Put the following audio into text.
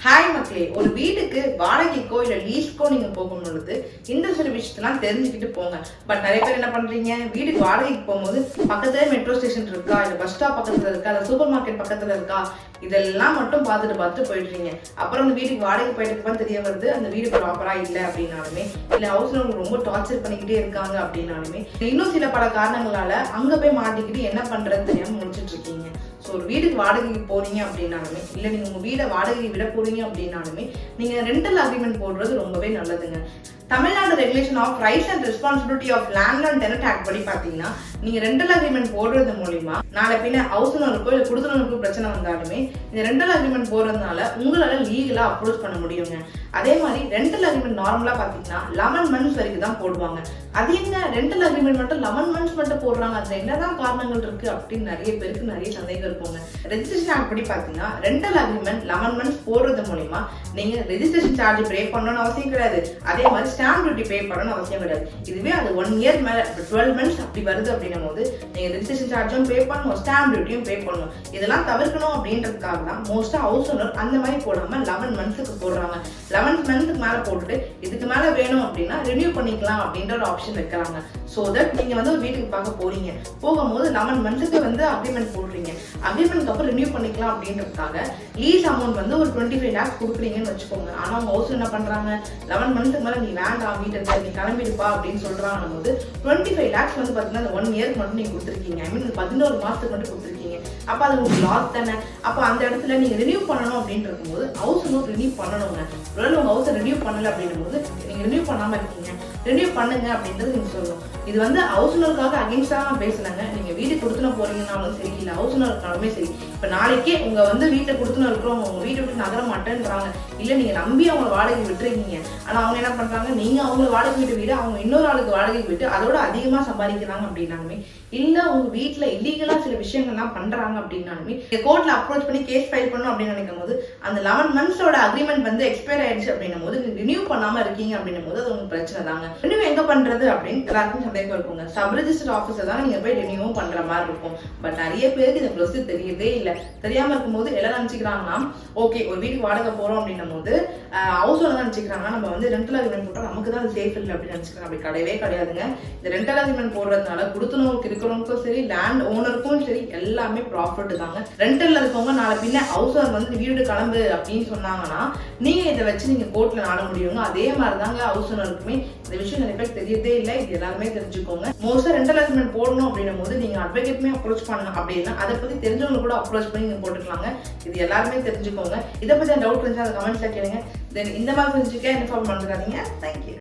Hi மக்களே, ஒரு வீட்டுக்கு வாடகைக்கோ இல்ல லீஸ்க்கோ நீங்க போகும் பொழுது இந்த சில விஷயத்தெல்லாம் தெரிஞ்சுக்கிட்டு போங்க. பட் நிறைய பேர் என்ன பண்றீங்க, வீட்டுக்கு வாடகைக்கு போகும்போது பக்கத்துல மெட்ரோ ஸ்டேஷன் இருக்கா, இல்ல பஸ் ஸ்டாப் பக்கத்துல இருக்கா, இல்ல சூப்பர் மார்க்கெட் பக்கத்துல இருக்கா, இதெல்லாம் மட்டும் பார்த்துட்டு போயிடுறீங்க. அப்புறம் அந்த வீட்டுக்கு வாடகை போயிட்டு தெரிய வருது அந்த வீடு ப்ராப்பரா இல்லை அப்படின்னாலுமே, இல்ல ஹவுஸ்ல உங்களுக்கு ரொம்ப டார்ச்சர் பண்ணிக்கிட்டே இருக்காங்க அப்படின்னாலுமே, இன்னும் சில பல காரணங்களால அங்க போய் மாட்டிக்கிட்டு என்ன பண்றதுன்னு தெரியாம முடிச்சிட்டு இருக்கீங்க. ஸோ ஒரு வீட்டுக்கு வாடகைக்கு போறீங்க அப்படின்னாலுமே, இல்லை நீங்கள் உங்கள் வீடை வாடகைக்கு விட போறீங்க அப்படின்னாலுமே நீங்கள் ரெண்டல் அக்ரிமெண்ட் போடுறது ரொம்பவே நல்லதுங்க. Tamil Nadu regulation of rights and responsibility of land and tenant act படி பார்த்தீங்கன்னா, நீங்க ரெண்டல் அக்ரிமெண்ட் போடுறது மூலியமா நாளை பின்ன ஹவுஸ் ஓனருக்கோ இல்லை குடுத்தனருக்கோ பிரச்சனை வந்தாலுமே இந்த ரெண்டல் அக்ரிமெண்ட் போடுறதுனால உங்களால லீகலா அப்ரோச் பண்ண முடியுங்க. அதே மாதிரி ரெண்டல் அக்ரிமெண்ட் நார்மலா பாத்தீங்கன்னா 11 months வரைக்கும் தான் போடுவாங்க. அது என்ன ரெண்டல் அக்ரிமெண்ட் மட்டும் 11 months மட்டும் போடுறாங்க, அதுல என்னதான் காரணங்கள் இருக்கு அப்படின்னு நிறைய பேருக்கு நிறைய சந்தேகம் இருக்குங்க. ரெஜிஸ்ட்ரேஷன் ஆக்ட் படி பாத்தீங்கன்னா ரெண்டல் அக்ரிமெண்ட் 11 months போடுறது மூலியமா நீங்க ரெஜிஸ்ட்ரேஷன் சார்ஜ் பே பண்ணணும்னு அவசியம் கிடையாது. அதே மாதிரி ஸ்டாம்ப் டியூட்டி பே பண்ணணும்னு அவசியம் கிடையாது. இதுவே அது 1 year மேல 12 months அப்படி வருது அப்படின்னும் போது நீங்க ரெஜிஸ்ட்ரேஷன் சார்ஜும் பே பண்ணணும், ஸ்டாம்ப் டியூட்டியும் பே பண்ணணும். இதெல்லாம் தவிர்க்கணும் அப்படின்றதுக்காக தான் மோஸ்டா ஹவுஸ் ஓனர் அந்த மாதிரி போடாம 11 monthsக்கு போடுறாங்க. 11 monthsக்கு மேல போட்டுட்டு இதுக்கு மேல வேணும் அப்படின்னா ரினியூ பண்ணிக்கலாம் அப்படின்ற ஒரு ஆப்ஷன் வைக்கிறாங்க. சோ தட் நீங்க ஒரு வீட்டுக்கு பார்க்க போறீங்க, போகும்போது 11 monthsக்கு அக்ரிமெண்ட் போடுறீங்க, அக்ரிமெண்ட் அப்புறம் ரினியூ பண்ணிக்கலாம் அப்படின்றதுக்காக லீஸ் அமௌண்ட் ஒரு 25 lakhs கொடுக்குறீங்கன்னு வச்சுக்கோங்க. ஆனா அவங்க ஹவுஸ் என்ன பண்றாங்க, 11 monthsக்கு மேல நீ வேண்டாம் வீட்டுக்கு நீ கிளம்பிடுப்பா அப்படின்னு சொல்றாங்க போது 25 lakhs பாத்தீங்கன்னா 1 year மட்டும் நீங்க கொடுத்துருக்கீங்க. ஐ மீன் 11 மாசத்துக்கு மட்டும் கொடுத்துருக்கீங்க. அப்ப அது உங்களுக்கு லாஸ் தானே. அப்ப அந்த இடத்துல நீங்க ரினியூ பண்ணணும் அப்படின்னு இருக்கும்போது ஹவுஸ் ஓனர் ரினியூ பண்ணணுங்க. ஒருவேளை உங்க ஹவுஸ் ரினியூ பண்ணல அப்படின்னும் போது நீங்க ரினியூ பண்ணாம இருக்கீங்க, ரினியூ பண்ணுங்க அப்படின்றது நீங்க சொல்லணும். இது ஹவுஸ் ஓனருக்காக அகேன்ஸ்டா நான் பேசுனாங்க. நீங்க வீடு கொடுத்துன போறீங்கன்னாலும் சரி, இல்ல ஹவுஸ் ஓனருக்காலுமே சரி, இப்ப நாளைக்கே உங்க வீட்டை கொடுத்துன இருக்கிறவங்க உங்க வீட்டை விட்டு நகர மாட்டேன்றாங்க, இல்ல நீங்க நம்பி அவங்க வாடகை விட்டுருக்கீங்க. ஆனா அவங்க என்ன பண்றாங்க, நீங்க அவங்க வாடகை வீட்டு வீடு அவங்க இன்னொரு ஆளுக்கு வாடகை விட்டு அதோட அதிகமா சம்பாதிக்கிறாங்க அப்படின்னாலுமே, இல்ல உங்க வீட்டுல இல்லீகலா சில விஷயங்கள்லாம் பண்றாங்க அப்படின்னாலுமே கோர்ட்ல அப்ரோச் பண்ணி கேஸ் ஃபைல் பண்ணணும் அப்படின்னு நினைக்கும் போது அந்த 11 monthsோட அக்ரிமெண்ட் எக்ஸ்பயர் ஆயிடுச்சு அப்படின்னும் போது ரினியூ பண்ணாம இருக்கீங்க அப்படின்னும் போது அது உங்களுக்கு பிரச்சனை தாங்க. ரினியூ எங்க பண்றது அப்படின்னு எல்லாருக்கும் சந்தேகம் இருக்குங்க. சப் ரெஜிஸ்டர் ஆஃபீஸர் தான் நீங்க போய் ரினியூ பண்ற மாதிரி இருக்கும். பட் நிறைய பேருக்கு இந்த ப்ரொசீஜர் தெரியவே இல்லை. தெரியாம இருக்கும்போது எல்லாம் நினைச்சுக்கிறாங்கன்னா, ஓகே ஒரு வீட்டுக்கு வாடகை போறோம் அப்படின்னும் போது ஹவுஸ் ஓனர் நினைச்சுக்கிறாங்க நம்ம ரெண்டல் அக்ரிமெண்ட் போட்டா நமக்கு தான் அது சேஃப் இல்லை அப்படின்னு நினைச்சுக்கிறாங்க. அப்படி கிடையவே கிடையாதுங்க. இந்த ரெண்டல் அக்ரிமெண்ட் போடுறதுனால கொடுத்தனவங்களுக்கு இருக்கிறவங்களுக்கும் சரி, லேண்ட் ஓனருக்கும் சரி, எல்லாமே ப்ராஃபிட் தாங்க. ரெண்டல்ல இருக்கவங்க நாளை பின்ன ஹவுஸ் ஓனர் வீடு கிளம்பு அப்படின்னு சொன்னாங்கன்னா நீங்க இதை வச்சு நீங்க கோர்ட்ல நாட முடியுங்க. அதே மாதிரி தாங்க ஹவுஸ் ஓனருக்குமே இந்த விஷயம் நிறைய பேர் தெரியதே இல்லை. இது எல்லாருமே தெரிஞ்சுக்கோங்க. மோஸ்டா ரெண்டல் அக்ரிமெண்ட் போடணும் அப்படின்னும் போது நீங்க அட்வொகேட்மே அப்ரோச் பண்ணலாம் அப்படின்னா அதை பத்தி தெரிஞ்சவங்க கூட அப்ரோச் பண்ணி நீங்க போட்டுக்கலாங்க. இது எல்லாருமே தெரிஞ்சுக்கோங்க. இதை பத்தி டவுட் இருந்தா அதை கமெண்ட்ஸ்ல கேளுங்க. தென் இந்த மாதிரி தெரிஞ்சுக்க இன்ஃபார்ம் பண்ணுறாதீங்க. தேங்க்யூ.